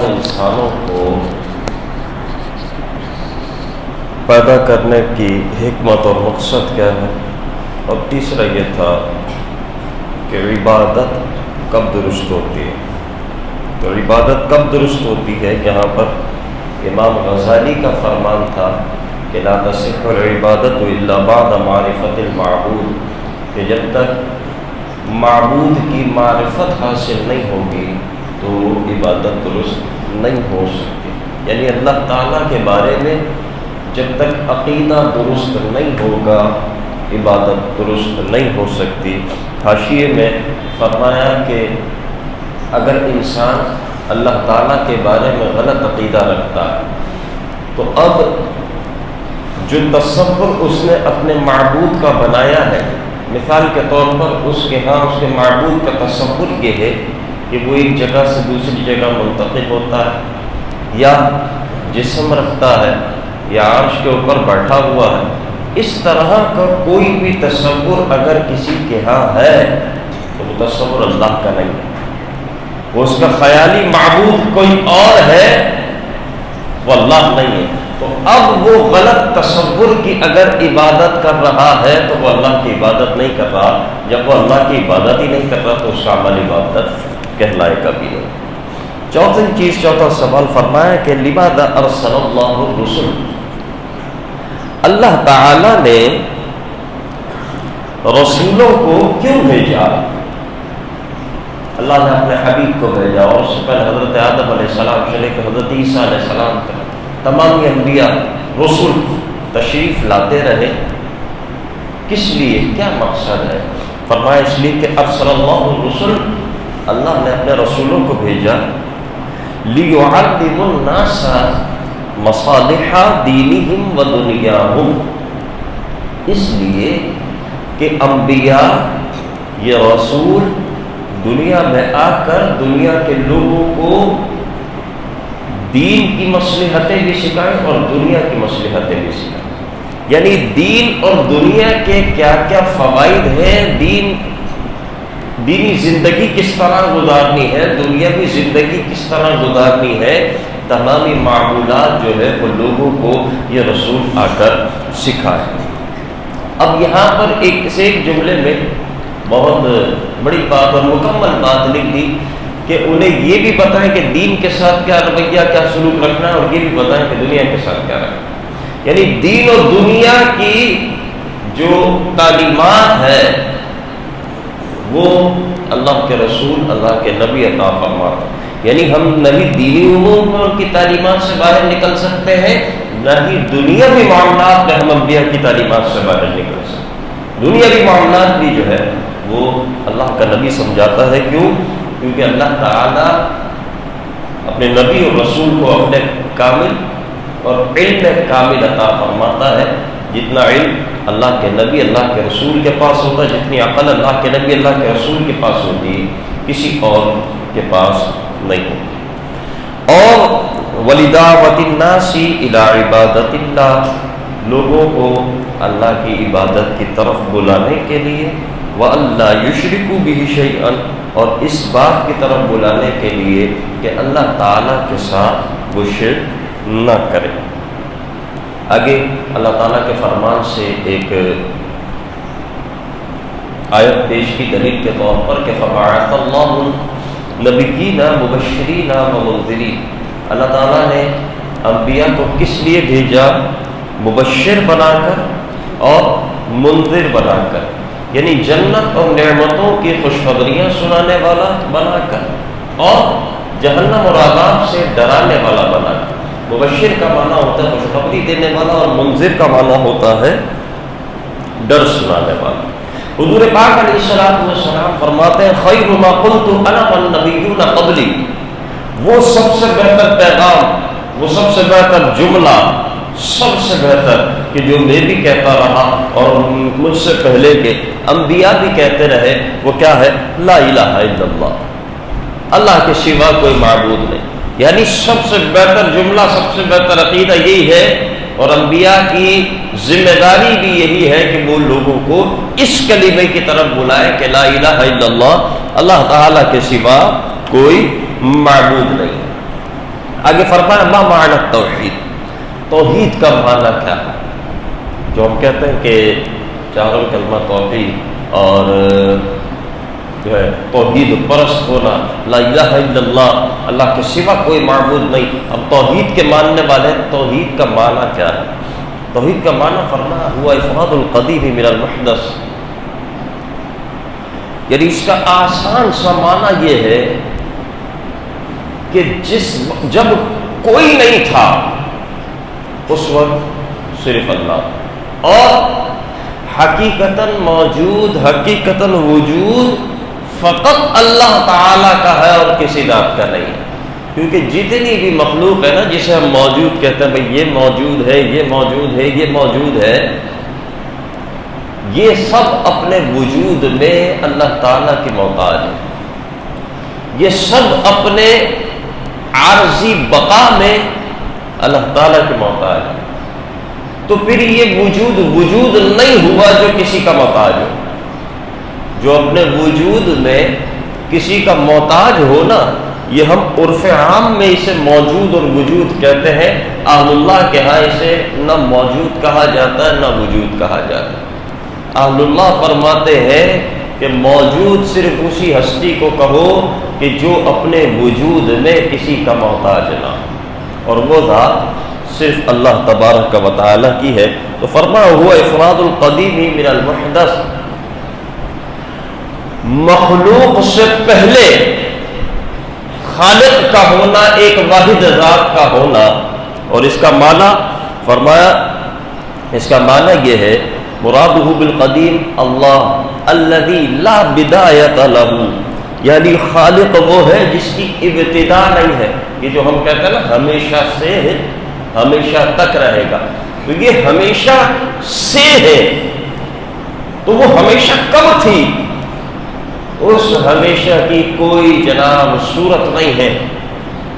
انسانوں کو پیدا کرنے کی حکمت اور مقصد کیا ہے، اور تیسرا یہ تھا کہ عبادت کب درست ہوتی ہے۔ تو عبادت کب درست ہوتی ہے، یہاں پر امام غزالی کا فرمان تھا کہ لا تصح العبادت الا بعد معرفت المعبود، کہ جب تک معبود کی معرفت حاصل نہیں ہوگی تو عبادت درست نہیں ہو سکتی۔ یعنی اللہ تعالیٰ کے بارے میں جب تک عقیدہ درست نہیں ہوگا عبادت درست نہیں ہو سکتی۔ حاشیے میں فرمایا کہ اگر انسان اللہ تعالیٰ کے بارے میں غلط عقیدہ رکھتا ہے تو اب جو تصور اس نے اپنے معبود کا بنایا ہے، مثال کے طور پر اس کے ہاں اس کے معبود کا تصور یہ ہے کہ وہ ایک جگہ سے دوسری جگہ منتقل ہوتا ہے، یا جسم رکھتا ہے، یا عرش کے اوپر بیٹھا ہوا ہے، اس طرح کا کوئی بھی تصور اگر کسی کے ہاں ہے تو وہ تصور اللہ کا نہیں ہے، وہ اس کا خیالی معبود کوئی اور ہے، وہ اللہ نہیں ہے۔ تو اب وہ غلط تصور کی اگر عبادت کر رہا ہے تو وہ اللہ کی عبادت نہیں کر رہا۔ جب وہ اللہ کی عبادت ہی نہیں کر رہا تو اس کا عمل عبادت کہلائے گا بھی نہیں۔ چوتھا سوال فرمایا کہ لماذا ارسل اللہ الرسل، اللہ تعالی نے رسولوں کو کیوں بھیجا؟ اللہ نے اپنے حبیب کو بھیجا، اور اس سے پہلے حضرت آدم علیہ السلام سے لے کر حضرت عیسیٰ علیہ السلام تک تمام انبیاء رسول تشریف لاتے رہے۔ کس لیے، کیا مقصد ہے؟ فرمایا اس لیے کہ ارسل اللہ الرسل، اللہ نے اپنے رسولوں کو بھیجا لیعلم الناس مصالح دینہم و دنیاہم، اس لیے کہ انبیاء یہ رسول دنیا میں آ کر دنیا کے لوگوں کو دین کی مصلحتیں بھی سکھائیں اور دنیا کی مصلحتیں بھی سکھائیں۔ یعنی دین اور دنیا کے کیا کیا فوائد ہیں، دینی زندگی کس طرح گزارنی ہے، دنیاوی زندگی کس طرح گزارنی ہے، تمامی معمولات جو ہے وہ لوگوں کو یہ رسول آ کر سکھائے۔ اب یہاں پر ایک جملے میں بہت بڑی بات اور مکمل بات لکھ دی کہ انہیں یہ بھی بتائیں کہ دین کے ساتھ کیا رویہ کیا سلوک رکھنا ہے، اور یہ بھی بتائیں کہ دنیا کے ساتھ کیا رکھنا ہے۔ یعنی دین اور دنیا کی جو تعلیمات ہے وہ اللہ کے رسول، اللہ کے نبی عطا فرماتے ہیں۔ یعنی ہم نہ ہی دینی امور کی تعلیمات سے باہر نکل سکتے ہیں، نہ ہی دنیاوی معاملات میں ہم انبیاء کی تعلیمات سے باہر نکل سکتے ہیں۔ دنیاوی معاملات بھی جو ہے وہ اللہ کا نبی سمجھاتا ہے، کیوں؟ کیونکہ اللہ تعالیٰ اپنے نبی اور رسول کو اپنے کامل اور علم کامل عطا فرماتا ہے۔ جتنا علم اللہ کے نبی اللہ کے رسول کے پاس ہوتا ہے، جتنی عقل اللہ کے نبی اللہ کے رسول کے پاس ہوتی ہے، کسی اور کے پاس نہیں ہوتی۔ اور وَلِدَعْوَةِ النَّاسِ إِلَىٰ عِبَادَةِ اللَّهِ، لوگوں کو اللہ کی عبادت کی طرف بلانے کے لیے، وَأَلَّا يُشْرِكُوا بِهِ شَيْئًا، اور اس بات کی طرف بلانے کے لیے کہ اللہ تعالیٰ کے ساتھ وہ شرک نہ کرے۔ آگے اللہ تعالیٰ کے فرمان سے ایک آیت پیش کی دلیل کے طور پر کہ فَبَعَثَ اللَّهُ النَّبِيِّينَ مُبَشِّرِينَ وَمُنذِرِينَ، اللہ تعالیٰ نے انبیاء کو کس لیے بھیجا؟ مبشر بنا کر اور منذر بنا کر، یعنی جنت اور نعمتوں کی خوشخبریاں سنانے والا بنا کر، اور جہنم اور عذاب سے ڈرانے والا بنا کر۔ مبشر کا معنی ہوتا ہے خوشخبری دینے والا، اور منذر کا معنی ہوتا ہے ڈر سنانے والا۔ حضور پاک علیہ السلام فرماتے ہیں خیر ما قلت انا والنبیون قبلی، وہ سب سے بہتر پیغام، وہ سب سے بہتر جملہ، سب سے بہتر کہ جو میں بھی کہتا رہا اور مجھ سے پہلے کے انبیاء بھی کہتے رہے، وہ کیا ہے؟ لا الہ الا اللہ، اللہ کے سوا کوئی معبود نہیں۔ یعنی سب سے بہتر جملہ، سب سے بہتر عقیدہ یہی ہے، اور انبیاء کی ذمہ داری بھی یہی ہے کہ وہ لوگوں کو اس کلمے کی طرف بلائے کہ لا الہ الا اللہ، اللہ تعالیٰ کے سوا کوئی معبود نہیں۔ آگے فرمایا ما معنی توحید، توحید کا معنی کیا ہے؟ جو ہم کہتے ہیں کہ چاروں کلمہ توحید اور جو ہے توحید پرست ہونا، لا الہ الا اللہ، اللہ کے سوا کوئی معبود نہیں، اب توحید کے ماننے والے ہیں، توحید کا معنی کیا ہے؟ توحید کا معنی فرمایا ہوا افراد القدیم من المحدث، یعنی اس کا آسان سا معنی یہ ہے کہ جب کوئی نہیں تھا اس وقت صرف اللہ، اور حقیقتاً موجود، حقیقتاً وجود فقط اللہ تعالیٰ کا ہے اور کسی ذات کا نہیں ہے، کیونکہ جتنی بھی مخلوق ہے نا جسے ہم موجود کہتے ہیں، بھئی یہ موجود ہے، یہ موجود ہے، یہ موجود ہے، یہ سب اپنے وجود میں اللہ تعالیٰ کی محتاج ہے، یہ سب اپنے عارضی بقا میں اللہ تعالیٰ کی محتاج ہے، تو پھر یہ وجود نہیں ہوا جو کسی کا محتاج ہو، جو اپنے وجود میں کسی کا محتاج ہو نا، یہ ہم عرف عام میں اسے موجود اور وجود کہتے ہیں، اہل اللہ کے ہاں اسے نہ موجود کہا جاتا ہے نہ وجود کہا جاتا ہے۔ اہل اللہ فرماتے ہیں کہ موجود صرف اسی ہستی کو کہو کہ جو اپنے وجود میں کسی کا محتاج نہ، اور وہ ذات صرف اللہ تبارک و تعالی کی ہے۔ تو فرمایا ہوا افراد القدیم من المحدث، مخلوق سے پہلے خالق کا ہونا، ایک واحد ذات کا ہونا، اور اس کا معنی فرمایا، اس کا معنی یہ ہے مرادہ بالقدیم اللہ الذی لا بدایۃ لہ، یعنی خالق وہ ہے جس کی ابتدا نہیں ہے، یہ جو ہم کہتے ہیں نا ہمیشہ سے ہے، ہمیشہ تک رہے گا، تو یہ ہمیشہ سے ہے، تو وہ ہمیشہ کب تھی؟ اس ہمیشہ کی کوئی جناب صورت نہیں ہے،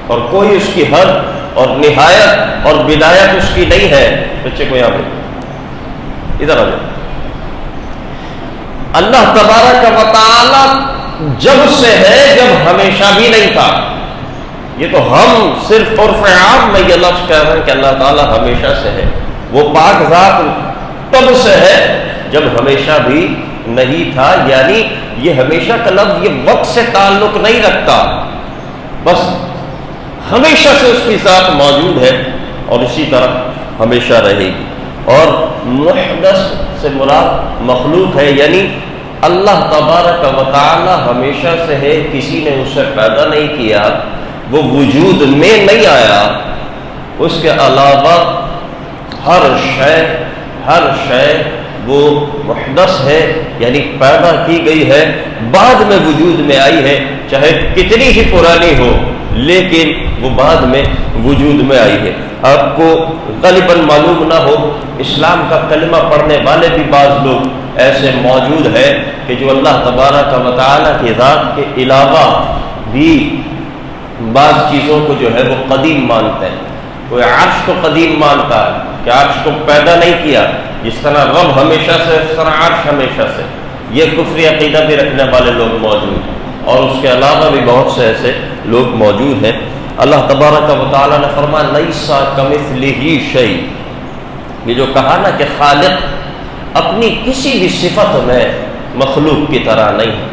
اور کوئی اس کی حد اور نہایت اور بدایت اس کی نہیں ہے۔ بچے کو یہاں پہ ادھر آ جائے۔ اللہ تبارک و تعالی جب سے ہے، جب ہمیشہ بھی نہیں تھا۔ یہ تو ہم صرف عرف عام میں یہ لفظ کہہ رہے ہیں کہ اللہ تعالی ہمیشہ سے ہے، وہ پاک ذات تب سے ہے جب ہمیشہ بھی نہیں تھا، یعنی یہ ہمیشہ کا لفظ یہ وقت سے تعلق نہیں رکھتا، بس ہمیشہ سے اس کی ذات موجود ہے اور اسی طرح ہمیشہ رہے گی۔ اور محدث سے مراد مخلوق ہے، یعنی اللہ تبارک و تعالی ہمیشہ سے ہے، کسی نے اسے پیدا نہیں کیا، وہ وجود میں نہیں آیا، اس کے علاوہ ہر شے وہ محدث ہے، یعنی پیدا کی گئی ہے، بعد میں وجود میں آئی ہے، چاہے کتنی ہی پرانی ہو لیکن وہ بعد میں وجود میں آئی ہے۔ آپ کو غالباً معلوم نہ ہو، اسلام کا کلمہ پڑھنے والے بھی بعض لوگ ایسے موجود ہیں کہ جو اللہ تبارک و تعالیٰ کی ذات کے علاوہ بھی بعض چیزوں کو جو ہے وہ قدیم مانتے ہیں۔ کوئی عرش کو قدیم مانتا ہے کہ عرش کو پیدا نہیں کیا، جس طرح رب ہمیشہ سے اس طرح عرش ہمیشہ سے، یہ کفری عقیدہ بھی رکھنے والے لوگ موجود ہیں، اور اس کے علاوہ بھی بہت سے ایسے لوگ موجود ہیں۔ اللہ تبارک و تعالیٰ نے فرمایا لیس کمثلہ شیء، یہ جو کہا نا کہ خالق اپنی کسی بھی صفت میں مخلوق کی طرح نہیں ہے،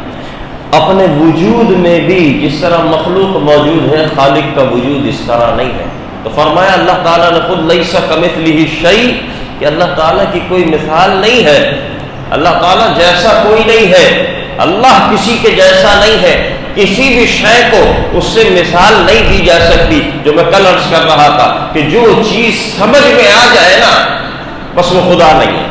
اپنے وجود میں بھی جس طرح مخلوق موجود ہے، خالق کا وجود اس طرح نہیں ہے۔ تو فرمایا اللہ تعالیٰ نے خود لیس کمثلہ شیء، کہ اللہ تعالیٰ کی کوئی مثال نہیں ہے، اللہ تعالیٰ جیسا کوئی نہیں ہے، اللہ کسی کے جیسا نہیں ہے، کسی بھی شے کو اس سے مثال نہیں دی جا سکتی۔ جو میں کل عرض کر رہا تھا کہ جو چیز سمجھ میں آ جائے نا بس وہ خدا نہیں ہے،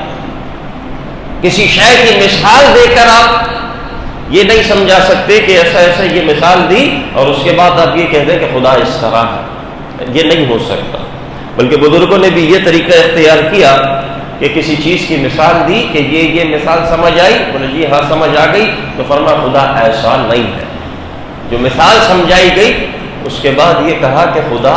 کسی شے کی مثال دے کر آپ یہ نہیں سمجھا سکتے کہ ایسا ایسا یہ مثال دی اور اس کے بعد آپ یہ کہہ دیں کہ خدا اس طرح ہے، یہ نہیں ہو سکتا۔ بلکہ بزرگوں نے بھی یہ طریقہ اختیار کیا کہ کسی چیز کی مثال دی کہ یہ مثال سمجھ آئی، بولے جی ہاں سمجھ آ گئی، تو فرمایا خدا ایسا نہیں ہے۔ جو مثال سمجھائی گئی اس کے بعد یہ کہا کہ خدا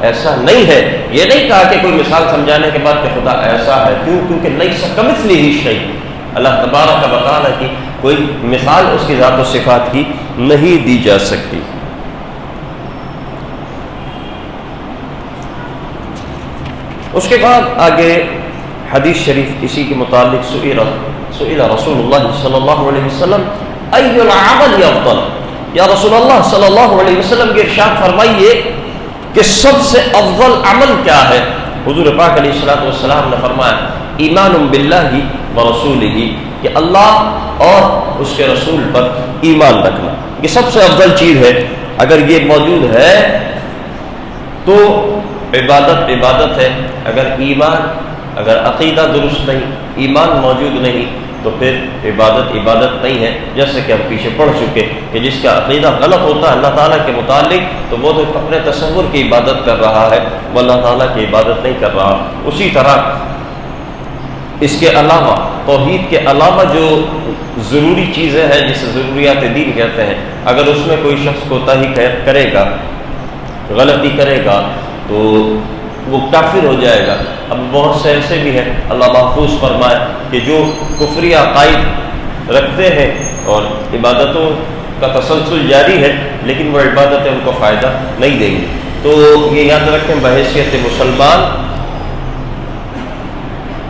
ایسا نہیں ہے، یہ نہیں کہا کہ کوئی مثال سمجھانے کے بعد کہ خدا ایسا ہے، کیونکہ لیس کمثلہ شیء، اللہ تبارک و تعالیٰ کی کوئی مثال اس کی ذات و صفات کی نہیں دی جا سکتی۔ اس کے بعد آگے حدیث شریف اسی کے متعلق سئل رسول اللہ صلی اللہ علیہ وسلم ای العمل افضل، یا رسول اللہ صلی اللہ علیہ وسلم کے ارشاد فرمائیے کہ سب سے افضل عمل کیا ہے؟ حضور پاک علیہ الصلوۃ والسلام نے فرمایا ایمان باللہ ورسولہ، کہ اللہ اور اس کے رسول پر ایمان رکھنا، یہ سب سے افضل چیز ہے۔ اگر یہ موجود ہے تو عبادت ہے، اگر عقیدہ درست نہیں، ایمان موجود نہیں، تو پھر عبادت نہیں ہے۔ جیسے کہ ہم پیچھے پڑھ چکے کہ جس کا عقیدہ غلط ہوتا ہے اللہ تعالیٰ کے متعلق تو وہ تو اپنے تصور کی عبادت کر رہا ہے، وہ اللہ تعالیٰ کی عبادت نہیں کر رہا۔ اسی طرح اس کے علاوہ، توحید کے علاوہ جو ضروری چیزیں ہیں جسے ضروریات دین کہتے ہیں، اگر اس میں کوئی شخص کوتاہی کرے گا، غلطی کرے گا تو وہ کافر ہو جائے گا۔ اب بہت سے ایسے بھی ہیں، اللہ محفوظ فرمائے، کہ جو کفری عقائد رکھتے ہیں اور عبادتوں کا تسلسل جاری ہے، لیکن وہ عبادتیں ان کو فائدہ نہیں دیں گی۔ تو یہ یاد رکھیں، بحیثیت مسلمان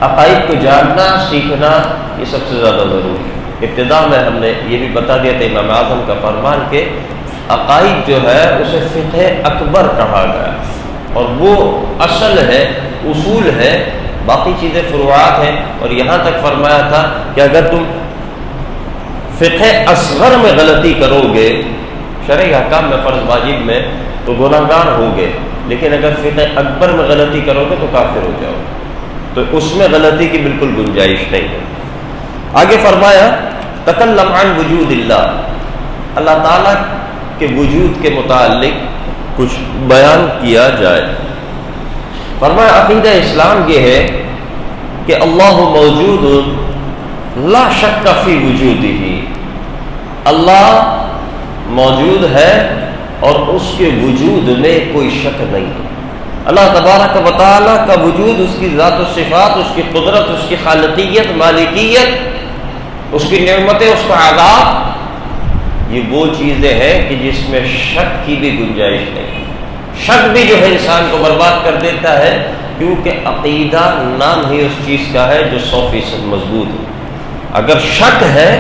عقائد کو جاننا، سیکھنا یہ سب سے زیادہ ضروری ہے۔ ابتدا میں ہم نے یہ بھی بتا دیا تھا امام اعظم کا فرمان کہ عقائد جو ہے اسے فقہ اکبر کہا گیا، اور وہ اصل ہے، اصول ہے، باقی چیزیں فروعات ہیں۔ اور یہاں تک فرمایا تھا کہ اگر تم فقہ اصغر میں غلطی کرو گے، شرعی احکام میں، فرض واجب میں، تو گناہ گار ہوگے، لیکن اگر فقہ اکبر میں غلطی کرو گے تو کافر ہو جاؤ گے، تو اس میں غلطی کی بالکل گنجائش نہیں ہے۔ آگے فرمایا تکلم عن وجود اللہ، اللہ تعالیٰ کے وجود کے متعلق کچھ بیان کیا جائے۔ فرمایا عقیدہ اسلام یہ ہے کہ اللہ موجود لا شک فی وجودہ، اللہ موجود ہے اور اس کے وجود میں کوئی شک نہیں ہے۔ اللہ تبارک و تعالیٰ کا وجود، اس کی ذات و صفات، اس کی قدرت، اس کی خالقیت، مالکیت، اس کی نعمتیں، اس کا عذاب، یہ وہ چیزیں ہیں کہ جس میں شک کی بھی گنجائش نہیں۔ شک بھی جو ہے انسان کو برباد کر دیتا ہے، کیونکہ عقیدہ نام ہی اس چیز کا ہے جو 100% مضبوط ہے۔ اگر شک ہے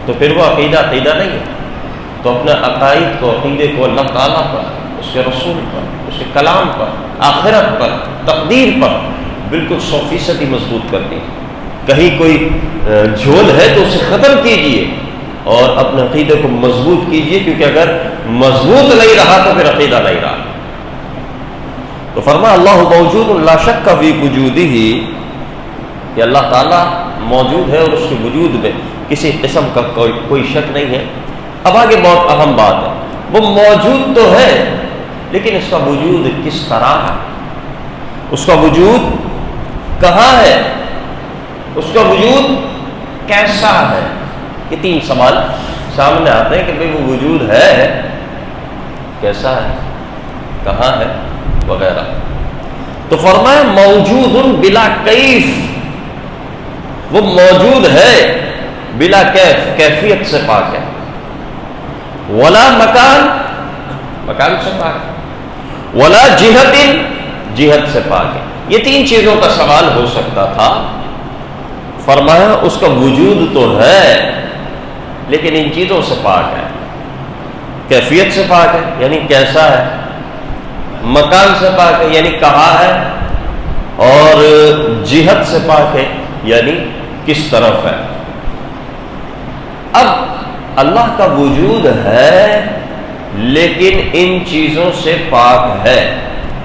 تو پھر وہ عقیدہ نہیں ہے۔ تو اپنے عقائد کو، عقیدے کو اللہ تعالیٰ پر، اس کے رسول پر، اس کے کلام پر، آخرت پر، تقدیر پر بالکل 100% ہی مضبوط کر دی۔ کہیں کوئی جھول ہے تو اسے ختم کیجئے اور اپنے عقیدے کو مضبوط کیجئے، کیونکہ اگر مضبوط نہیں رہا تو پھر عقیدہ نہیں رہا۔ تو فرمایا اللہ موجود لا شک فی وجودہ، کہ اللہ تعالیٰ موجود ہے اور اس کے وجود میں کسی قسم کا کوئی شک نہیں ہے۔ اب آگے بہت اہم بات ہے، وہ موجود تو ہے لیکن اس کا وجود کس طرح ہے، اس کا وجود کہاں ہے، اس کا وجود کیسا ہے۔ یہ 3 سوال سامنے آتے ہیں کہ بھئی وہ وجود ہے، کیسا ہے، کہاں ہے، وغیرہ۔ تو فرمایا موجود بلا کیف، وہ موجود ہے بلا کیف، کیفیت سے پاک ہے، ولا مکان، مکان سے پاک ہے، ولا جہت، جہت سے پاک ہے۔ یہ 3 چیزوں کا سوال ہو سکتا تھا۔ فرمایا اس کا وجود تو ہے لیکن ان چیزوں سے پاک ہے، کیفیت سے پاک ہے یعنی کیسا ہے، مکان سے پاک ہے یعنی کہاں ہے، اور جہت سے پاک ہے یعنی کس طرف ہے۔ اب اللہ کا وجود ہے لیکن ان چیزوں سے پاک ہے،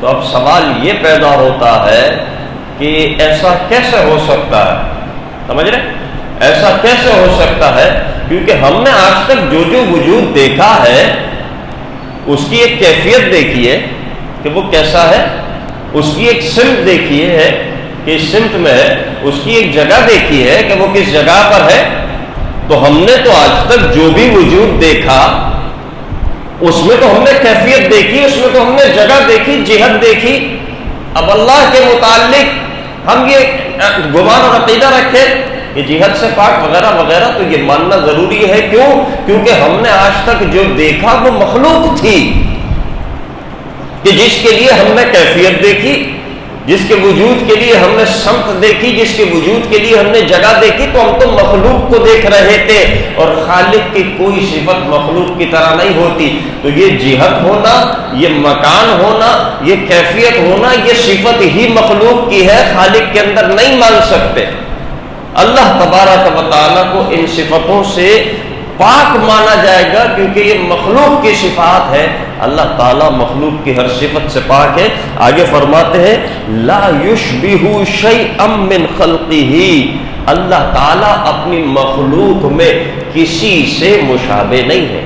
تو اب سوال یہ پیدا ہوتا ہے کہ ایسا کیسے ہو سکتا ہے، سمجھ رہے، ایسا کیسے ہو سکتا ہے، کیونکہ ہم نے آج تک جو وجود دیکھا ہے اس کی ایک کیفیت دیکھی ہے کہ وہ کیسا ہے، اس کی ایک سمت دیکھی ہے کہ اس سمت میں ہے، اس کی ایک جگہ دیکھی ہے کہ وہ کس جگہ پر ہے۔ تو ہم نے تو آج تک جو بھی وجود دیکھا اس میں تو ہم نے کیفیت دیکھی، اس میں تو ہم نے جگہ دیکھی، جہت دیکھی۔ اب اللہ کے متعلق ہم یہ گمان اور عقیدہ رکھے کہ جہت سے پاک وغیرہ وغیرہ، تو یہ ماننا ضروری ہے۔ کیوں؟ کیونکہ ہم نے آج تک جو دیکھا وہ مخلوق تھی، کہ جس کے لیے ہم نے کیفیت دیکھی، جس کے وجود کے لیے ہم نے سمت دیکھی، جس کے وجود کے لیے ہم نے جگہ دیکھی، تو ہم تو مخلوق کو دیکھ رہے تھے، اور خالق کی کوئی صفت مخلوق کی طرح نہیں ہوتی۔ تو یہ جہت ہونا، یہ مکان ہونا، یہ کیفیت ہونا، یہ صفت ہی مخلوق کی ہے، خالق کے اندر نہیں مان سکتے۔ اللہ تبارک و تعالیٰ کو ان صفتوں سے پاک مانا جائے گا، کیونکہ یہ مخلوق کی صفات ہے۔ اللہ تعالیٰ مخلوق کی ہر صفت سے پاک ہے۔ آگے فرماتے ہیں لا یشبہ شیئا من خلقہ، اللہ تعالیٰ اپنی مخلوق میں کسی سے مشابہ نہیں ہے۔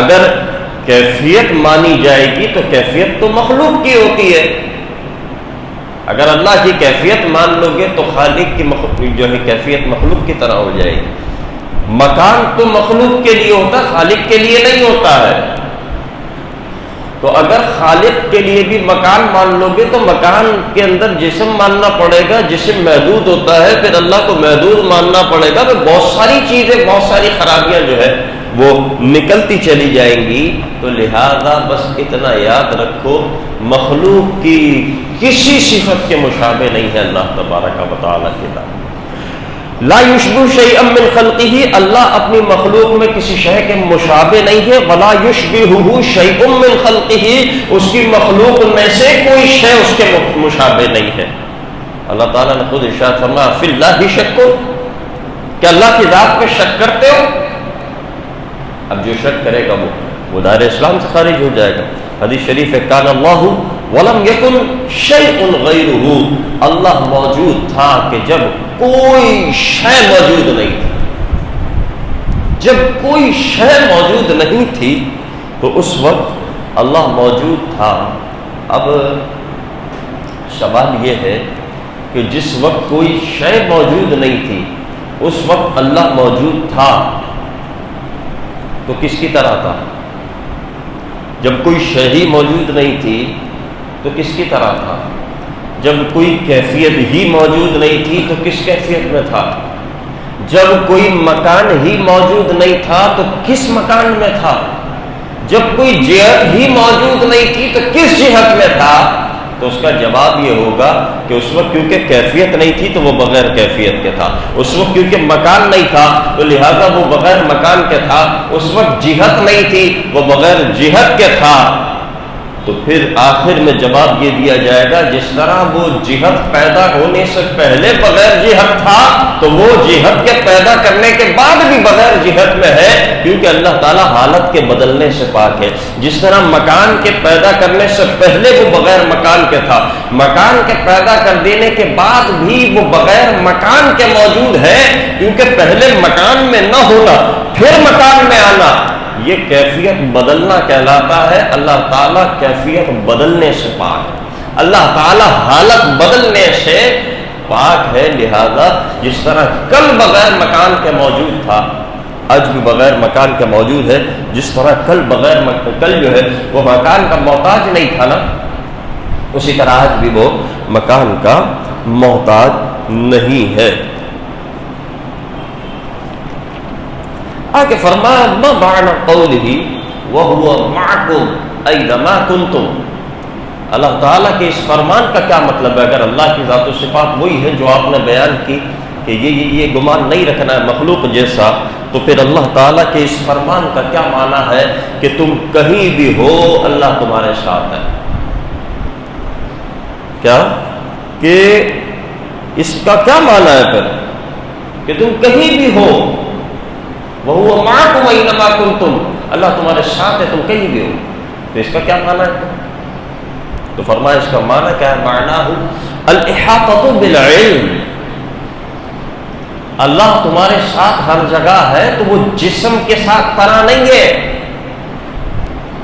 اگر کیفیت مانی جائے گی تو کیفیت تو مخلوق کی ہوتی ہے۔ اگر اللہ کی کیفیت مان لو گے تو خالق کی جو ہے کیفیت مخلوق کی طرح ہو جائے گی۔ مکان تو مخلوق کے لیے ہوتا، خالق کے لیے نہیں ہوتا ہے۔ تو اگر خالق کے لیے بھی مکان مان لو گے تو مکان کے اندر جسم ماننا پڑے گا، جسم محدود ہوتا ہے، پھر اللہ کو محدود ماننا پڑے گا، پھر بہت ساری چیزیں، بہت ساری خرابیاں جو ہے وہ نکلتی چلی جائیں گی۔ تو لہذا بس اتنا یاد رکھو، مخلوق کی کسی صفت کے مشابہ نہیں ہے اللہ تبارک و تعالیٰ کے نام۔ لا یشبہ شیئا من خلقہ، اللہ اپنی مخلوق میں کسی شے کے مشابہ نہیں ہے۔ ولا یشبہہ شیئا من خلقہ، اس کی مخلوق میں سے کوئی شے اس کے مشابہ نہیں ہے۔ اللہ تعالیٰ نے خود ارشاد فرمایا فی اللہ شک، کہ اللہ کی ذات پہ شک کرتے ہو؟ اب جو شک کرے گا وہ دائرہ اسلام سے خارج ہو جائے گا۔ حدیث شریف ہے کان اللہ ولم یکن شیء غیرہ، اللہ موجود تھا کہ جب کوئی شے موجود نہیں تھی۔ جب کوئی شے موجود نہیں تھی تو اس وقت اللہ موجود تھا۔ اب سوال یہ ہے کہ جس وقت کوئی شے موجود نہیں تھی اس وقت اللہ موجود تھا تو کس کی طرح تھا؟ جب کوئی شے ہی موجود نہیں تھی تو کس کی طرح تھا؟ جب کوئی کیفیت ہی موجود نہیں تھی تو کس کیفیت میں تھا؟ جب کوئی مکان ہی موجود نہیں تھا تو کس مکان میں تھا؟ جب کوئی جہت ہی موجود نہیں تھی تو کس جہت میں تھا؟ تو اس کا جواب یہ ہوگا کہ اس وقت کیونکہ کیفیت نہیں تھی تو وہ بغیر کیفیت کے تھا، اس وقت کیونکہ مکان نہیں تھا تو لہذا وہ بغیر مکان کے تھا، اس وقت جہت نہیں تھی وہ بغیر جہت کے تھا۔ تو پھر آخر میں جواب یہ دیا جائے گا جس طرح وہ جہت پیدا ہونے سے پہلے بغیر جہت تھا تو وہ جہت کے پیدا کرنے کے بعد بھی بغیر جہت میں ہے، کیونکہ اللہ تعالیٰ حالت کے بدلنے سے پاک ہے۔ جس طرح مکان کے پیدا کرنے سے پہلے وہ بغیر مکان کے تھا، مکان کے پیدا کر دینے کے بعد بھی وہ بغیر مکان کے موجود ہے، کیونکہ پہلے مکان میں نہ ہونا پھر مکان میں آنا یہ کیفیت بدلنا کہلاتا ہے۔ اللہ تعالیٰ کیفیت بدلنے سے پاک ہے، اللہ تعالیٰ حالت بدلنے سے پاک ہے۔ لہذا جس طرح کل بغیر مکان کے موجود تھا آج بھی بغیر مکان کے موجود ہے، جس طرح کل جو ہے وہ مکان کا محتاج نہیں تھا نا، اسی طرح آج بھی وہ مکان کا محتاج نہیں ہے۔ آگے فرمایا ما معنی قولہ وہو معکم اینما کنتم، اللہ تعالیٰ کے اس فرمان کا کیا مطلب ہے؟ اگر اللہ کی ذات و صفات وہی ہے جو آپ نے بیان کی کہ یہ گمان نہیں رکھنا ہے مخلوق جیسا، تو پھر اللہ تعالیٰ کے اس فرمان کا کیا معنی ہے کہ تم کہیں بھی ہو اللہ تمہارے ساتھ ہے؟ کیا کہ اس کا کیا معنی ہے پھر کہ تم کہیں بھی ہو، وَهُوَ مَعَكُمْ أَيْنَمَا كُنْتُمْ، اللہ تمہارے ساتھ ہے تم کہیں بھی ہو، تو اس کا کیا معنی ہے؟ تو فرمایا اس کا معنی کیا ہے؟ معنیٰ الْإِحَاطَةُ بِالْعِلْمِ، اللہ تمہارے ساتھ ہر جگہ ہے تو وہ جسم کے ساتھ طرح نہیں ہے،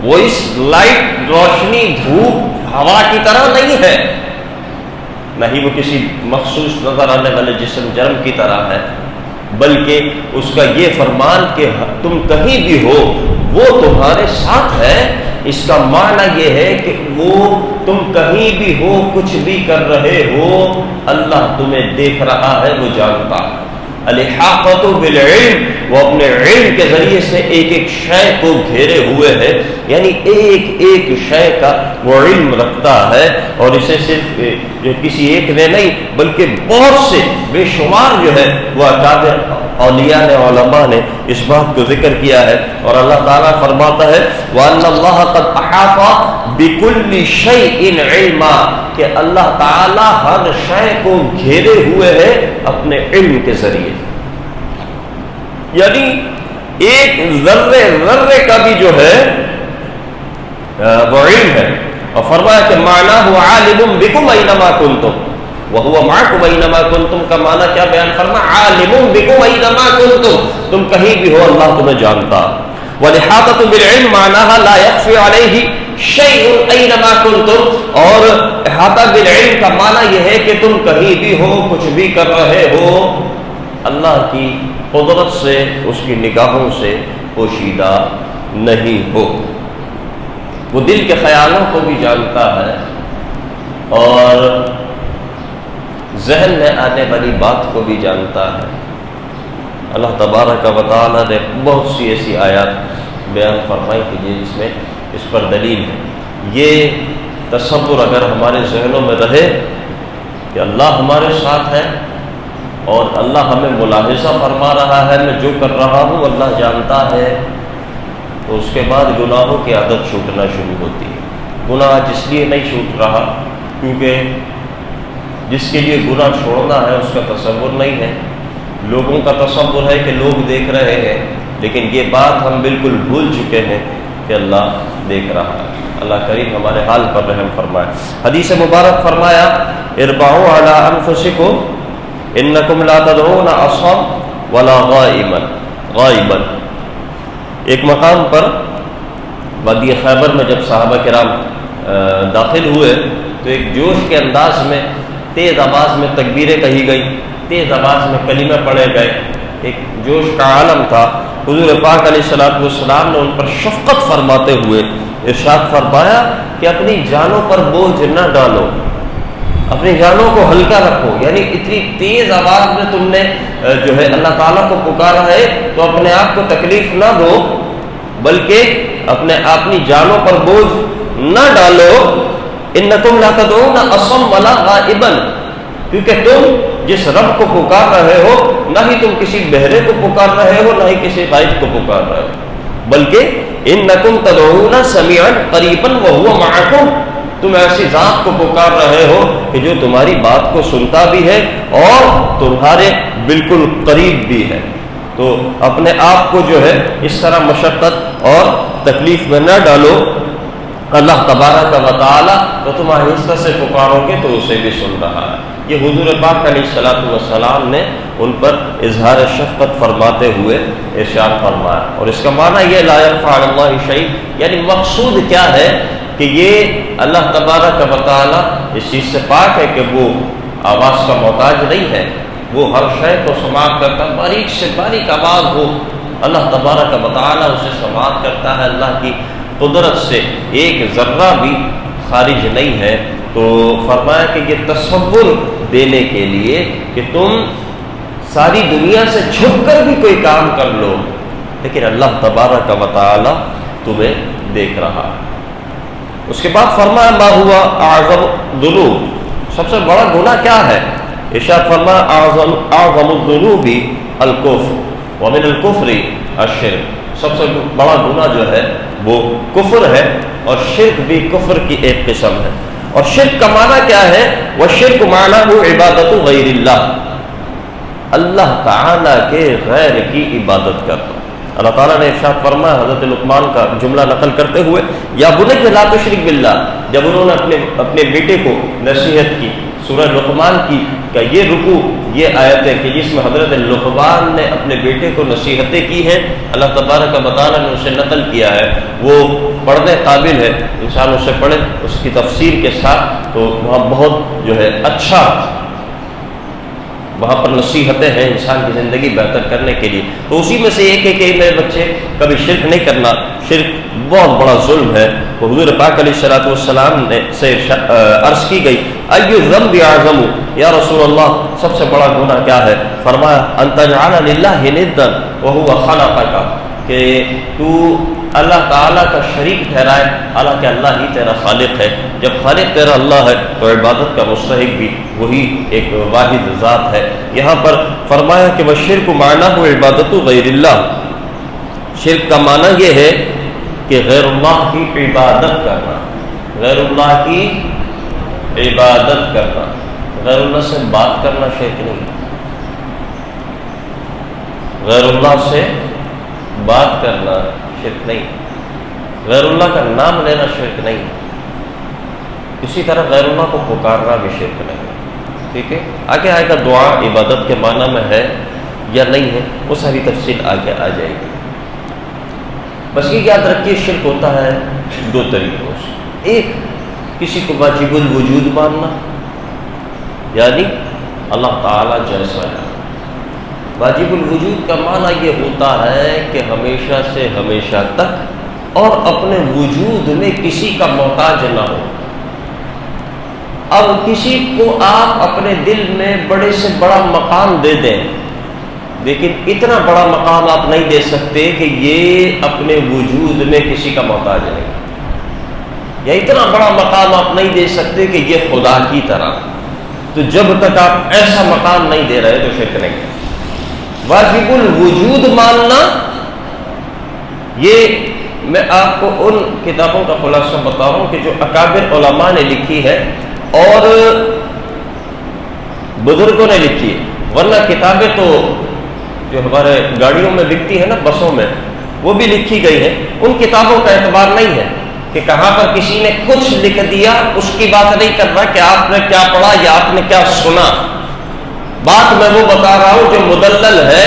وہ اس لائٹ روشنی دھوپ ہوا کی طرح نہیں ہے، نہ ہی وہ کسی مخصوص نظر آنے والے جسم جرم کی طرح ہے، بلکہ اس کا یہ فرمان کہ تم کہیں بھی ہو وہ تمہارے ساتھ ہے، اس کا معنی یہ ہے کہ وہ تم کہیں بھی ہو کچھ بھی کر رہے ہو اللہ تمہیں دیکھ رہا ہے، وہ جانتا ہے۔ الاحاطۃ بالعلم، وہ اپنے علم کے ذریعے سے ایک ایک شے کو گھیرے ہوئے ہے، یعنی ایک ایک شے کا وہ علم رکھتا ہے، اور اسے صرف کسی ایک نے نہیں بلکہ بہت سے بے شمار جو ہے وہ اکابر اولیاء نے، علماء نے اس بات کو ذکر کیا ہے۔ اور اللہ تعالیٰ فرماتا ہے وَأَنَّ اللَّهَ قَدْ أَحَاطَ بِكُلِّ شَيْءٍ عِلْمًا، کہ اللہ تعالیٰ ہر شے کو گھیرے ہوئے ہے اپنے علم کے ذریعے، یعنی ایک ذرے ذرے کا بھی جو ہے وہ علم ہے۔ اور فرمایا کہ معناہ عالم بکم اینما کنتم وہو معکم اینما کنتم، کا معنی کیا بیان فرمایا؟ عالم بکم اینما کنتم، تم کہیں بھی ہو اللہ تمہیں جانتا۔ والاحاطۃ بالعلم معناها لا يخفى عليه شيء اینما کنتم، اور احاطہ بالعلم کا معنی یہ ہے کہ تم کہیں بھی ہو، کچھ بھی کر رہے ہو، اللہ کی قدرت سے، اس کی نگاہوں سے پوشیدہ نہیں ہو۔ وہ دل کے خیالوں کو بھی جانتا ہے اور ذہن میں آنے والی بات کو بھی جانتا ہے۔ اللہ تبارک و تعالیٰ نے بہت سی ایسی آیات بیان فرمائی کہ جس میں اس پر دلیل ہے۔ یہ تصور اگر ہمارے ذہنوں میں رہے کہ اللہ ہمارے ساتھ ہے اور اللہ ہمیں ملاحظہ فرما رہا ہے، میں جو کر رہا ہوں اللہ جانتا ہے، تو اس کے بعد گناہوں کی عادت چھوٹنا شروع ہوتی ہے۔ گناہ جس لیے نہیں چھوٹ رہا کیونکہ جس کے لیے گناہ چھوڑنا ہے اس کا تصور نہیں ہے۔ لوگوں کا تصور ہے کہ لوگ دیکھ رہے ہیں، لیکن یہ بات ہم بالکل بھول چکے ہیں کہ اللہ دیکھ رہا ہے۔ اللہ کریم ہمارے حال پر رحم فرمائے۔ حدیث مبارک فرمایا اربعوا علی انفسکم انکم لا تدعون اصم ولا غائبا۔ ایک مقام پر وادی خیبر میں جب صحابہ کرام داخل ہوئے تو ایک جوش کے انداز میں تیز آواز میں تکبیریں کہی گئی، تیز آواز میں کلمے پڑھے گئے، ایک جوش کا عالم تھا۔ حضور پاک علیہ الصلوۃ والسلام نے ان پر شفقت فرماتے ہوئے ارشاد فرمایا کہ اپنی جانوں پر بوجھ نہ ڈالو، اپنی جانوں کو ہلکا رکھو، یعنی اتنی تیز آواز میں تم نے جو ہے اللہ تعالیٰ کو پکارا ہے تو اپنے آپ کو تکلیف نہ دو، بلکہ اپنی جانوں پر بوجھ نہ ڈالو۔ انکم لا تدعون اصم ولا غائبا، کیونکہ تم جس رب کو پکار رہے ہو نہ ہی تم کسی بہرے کو پکار رہے ہو نہ ہی کسی غائب کو پکار رہے ہو، بلکہ انکم تدعون سمیعا قریبا وہو معکم، تم ایسی ذات کو پکار رہے ہو کہ جو تمہاری بات کو سنتا بھی ہے اور تمہارے بالکل قریب بھی ہے۔ تو اپنے آپ کو جو ہے اس طرح مشقت اور تکلیف میں نہ ڈالو، اللہ تبارک و تعالیٰ تو تم آہستہ سے پکارو گے تو اسے بھی سن رہا ہے۔ یہ حضور پاک علیہ الصلوۃ والسلام نے ان پر اظہار شفقت فرماتے ہوئے ارشاد فرمایا۔ اور اس کا معنی یہ لا یخفی علی اللہ شیء، یعنی مقصود کیا ہے کہ یہ اللہ تبارک و تعالیٰ اس چیز سے پاک ہے کہ وہ آواز کا محتاج نہیں ہے، وہ ہر شے کو سماعت کرتا، باریک سے باریک آواز ہو اللہ تبارک و تعالیٰ اسے سماعت کرتا ہے، اللہ کی قدرت سے ایک ذرہ بھی خارج نہیں ہے۔ تو فرمایا کہ یہ تصور دینے کے لیے کہ تم ساری دنیا سے چھپ کر بھی کوئی کام کر لو لیکن اللہ تبارک و تعالیٰ تمہیں دیکھ رہا ہے۔ اس کے بعد فرمایا ما ہوا اعظم الذنوب، سب سے بڑا گناہ کیا ہے؟ ارشاد فرمایا اعظم الذنوب الکفر ومن الکفر الشرک، سب سے بڑا گناہ جو ہے وہ کفر ہے اور شرک بھی کفر کی ایک قسم ہے۔ اور شرک کا معنی کیا ہے؟ والشرک معناہ عبادت غیر اللہ، اللہ تعالیٰ کے غیر کی عبادت کرنا۔ اللہ تعالیٰ نے ارشاد فرمایا حضرت لقمان کا جملہ نقل کرتے ہوئے یا بنی لا تشرک باللہ، جب انہوں نے اپنے بیٹے کو نصیحت کی، سورہ لقمان کی کہ یہ رکوع یہ آیتیں کہ جس میں حضرت لقمان نے اپنے بیٹے کو نصیحتیں کی ہیں، اللہ تبارک و تعالیٰ نے اسے نقل کیا ہے، وہ پڑھنے قابل ہے، انسان اسے پڑھے اس کی تفسیر کے ساتھ تو وہاں بہت جو ہے اچھا وہاں پر نصیحتیں ہیں انسان کی زندگی بہتر کرنے کے لیے. تو اسی میں سے ایک ہے کہ میرے بچے کبھی شرک نہیں کرنا. شرک بہت بڑا ظلم ہے. وہ حضور پاک علیہ الصلوۃ والسلام نے سے عرض کی گئی ایو الذنب اعظم، یا رسول اللہ سب سے بڑا گناہ کیا ہے؟ فرمایا ان تجعل للہ ندا وهو خلقک، کہ تو اللہ تعالیٰ کا شریک ٹھہرائے حالانکہ اللہ ہی تیرا خالق ہے. جب خالق تیرا اللہ ہے تو عبادت کا مستحق بھی وہی ایک واحد ذات ہے. یہاں پر فرمایا کہ والشرک معنیٰ عبادت غیر اللہ. شرک کا معنی یہ ہے کہ غیر اللہ کی عبادت کرنا، غیر اللہ کی عبادت کرنا. غیر اللہ سے بات کرنا شرک نہیں، غیر اللہ سے بات کرنا شرک نہیں، غیر اللہ کا نام لینا شرک نہیں، اسی طرح غیر اللہ کو پکارنا بھی شرک نہیں. ٹھیک ہے، آگے آئے گا دعا عبادت کے معنی میں ہے یا نہیں ہے، وہ ساری تفصیل آگے آ جائے گی. بس یہ یاد رکھیے شرک ہوتا ہے دو طریقوں سے. ایک کسی کو واجب الوجود ماننا، یعنی اللہ تعالیٰ جیسا ہے. واجب الوجود کا معنی یہ ہوتا ہے کہ ہمیشہ سے ہمیشہ تک اور اپنے وجود میں کسی کا محتاج نہ ہو. اب کسی کو آپ اپنے دل میں بڑے سے بڑا مقام دے دیں، لیکن اتنا بڑا مقام آپ نہیں دے سکتے کہ یہ اپنے وجود میں کسی کا محتاج نہیں، یا اتنا بڑا مقام آپ نہیں دے سکتے کہ یہ خدا کی طرح. تو جب تک آپ ایسا مقام نہیں دے رہے تو شرک نہیں. واجب الوجود ماننا، یہ میں آپ کو ان کتابوں کا خلاصہ بتا رہا ہوں کہ جو اکابر علماء نے لکھی ہے اور بزرگوں نے لکھی ہے. ورنہ کتابیں تو جو ہمارے گاڑیوں میں بکتی ہے نا، بسوں میں، وہ بھی لکھی گئی ہے. ان کتابوں کا اعتبار نہیں ہے کہ کہاں پر کسی نے کچھ لکھ دیا، اس کی بات نہیں کر رہا کہ آپ نے کیا پڑھا یا آپ نے کیا سنا. بات میں وہ بتا رہا ہوں جو مدلل ہے،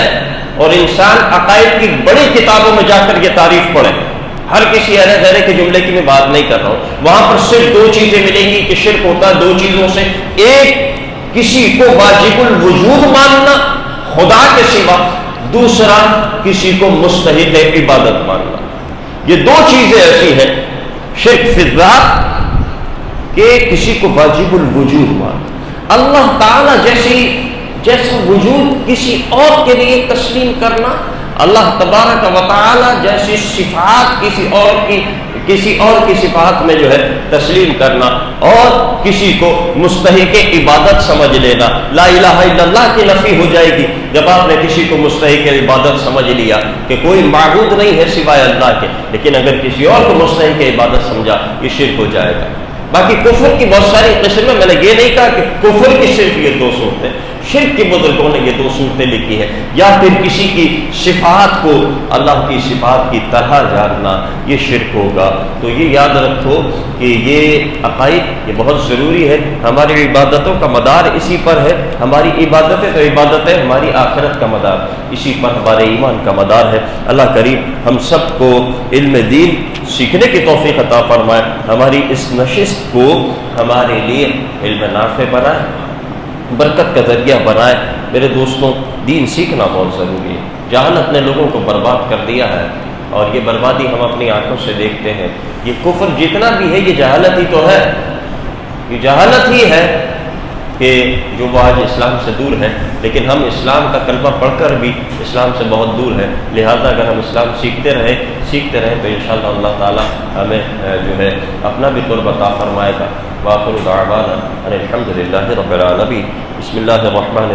اور انسان عقائد کی بڑی کتابوں میں جا کر یہ تعریف پڑھے. ہر کسی ارے غیرے کے جملے کی میں بات نہیں کر رہا ہوں. وہاں پر صرف دو چیزیں ملیں گی کہ شرک ہوتا ہے دو چیزوں سے. ایک کسی کو واجب الوجود ماننا خدا کے سوا، دوسرا کسی کو مستحق عبادت ماننا. یہ دو چیزیں ایسی ہیں شرک فی الذات کہ کسی کو واجب الوجود ماننا. اللہ تعالیٰ جیسا وجود کسی اور کے لیے تسلیم کرنا، اللہ تبارک و تعالیٰ جیسی صفات کسی اور کی صفات میں جو ہے تسلیم کرنا، اور کسی کو مستحق عبادت سمجھ لینا. لا الہ الا اللہ کی نفی ہو جائے گی جب آپ نے کسی کو مستحق عبادت سمجھ لیا کہ کوئی معبود نہیں ہے سوائے اللہ کے. لیکن اگر کسی اور کو مستحق عبادت سمجھا یہ شرک ہو جائے گا. باقی کفر کی بہت ساری قسمیں، میں نے یہ نہیں کہا کہ کفر کی صرف یہ دو صورتیں. شرک کے بزرگوں نے یہ دو صورتیں لکھی ہیں. یا پھر کسی کی صفات کو اللہ کی صفات کی طرح جاننا، یہ شرک ہوگا. تو یہ یاد رکھو کہ یہ عقائد یہ بہت ضروری ہے. ہماری عبادتوں کا مدار اسی پر ہے. ہماری عبادتیں تو عبادتیں، ہماری آخرت کا مدار اسی پر، ہمارے ایمان کا مدار ہے. اللہ کریم ہم سب کو علم دین سیکھنے کی توفیق عطا فرمائے. ہماری اس نشست کو ہمارے لیے علم نافع بنائے، برکت کا ذریعہ بنائے. میرے دوستوں، دین سیکھنا بہت ضروری ہے. جہالت نے لوگوں کو برباد کر دیا ہے، اور یہ بربادی ہم اپنی آنکھوں سے دیکھتے ہیں. یہ کفر جتنا بھی ہے یہ جہالت ہی تو ہے. یہ جہالت ہی ہے کہ جو وہ آج اسلام سے دور ہے. لیکن ہم اسلام کا کلمہ پڑھ کر بھی اسلام سے بہت دور ہے. لہذا اگر ہم اسلام سیکھتے رہیں تو انشاءاللہ اللہ تعالی ہمیں جو ہے اپنا بھی قرب عطا فرمائے گا. وآخر دعوانا ان الحمد للہ رب العالمین. بسم اللہ الرحمن